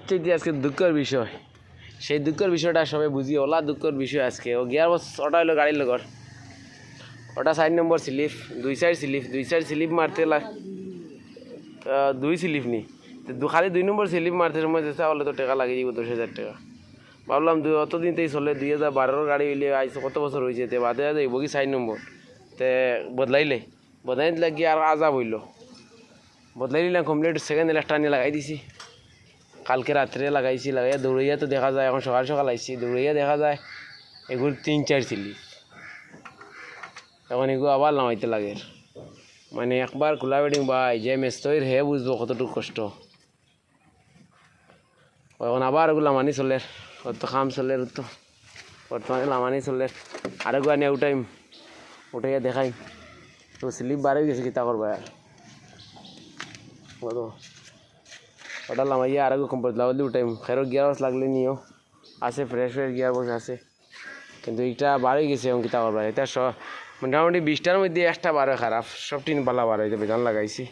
সবচেয়ে আজকে দুঃখের বিষয়, সেই দুঃখের বিষয়টা সবাই বুঝি, ওলা দুঃখের বিষয় আজকে। ও গিয়ার বস ওটা হলো গাড়ির লগর, ওটা 4 নম্বর স্লিপ, 2 সাইড স্লিপ মারতে দুই স্লিপ নি, খালি 2 নম্বর স্লিপ মারতে সময় চেষ্টা করলে তো টাকা লাগিয়ে যাব 10,000 টাকা। ভাবলাম অতদিনতেই চলে 2012 গাড়ি হইলে আইসো কত বছর হয়েছে, তে বাদে যাইব কি 4 নম্বর, তে বদলাইলে গিয়ে আর আজাব হইল। বদলাই নিলাম কমপ্লিট, সেকেন্ড ইলেকট্রা নিয়ে লাগাই দিছি। কালকে রাত্রে লাগাইছি, লাগাইয়া দৌড়াইয়া তো দেখা যায়, এখন সকাল সকাল আইসি, দৌড়াইয়া দেখা যায় এগুলো 3-4 স্লিপ। এখন এগুলো আবার নামাইতে লাগে, মানে একবার খোলা বেডিং ভাই যে মেস্তইর হে বুঝবো কতটুকু কষ্ট। এখন আবার ওগুলো লামানি চলে, অত খাম চলে, তো বর্তমানে লামানি চলে। আরেকবার নিয়ে উঠাইয়া দেখাই, তো স্লিপ বার হয়ে গেছে, কিতা করবা আর বলো। ওটা লামাইয়া আরেকবার কম বদলা বদলি উঠাইম, খেরো গিয়ার বক্স লাগলে নিও আছে, ফ্রেশ গিয়ার বক্স আছে, কিন্তু এইটা বার হয়ে গেছে। এবং কিতা করবা, এটা মোটামুটি 20টার মধ্যে একটা বার হয় খারাপ, সব টিন পালা বার হইতে বেজান লাগাইছি।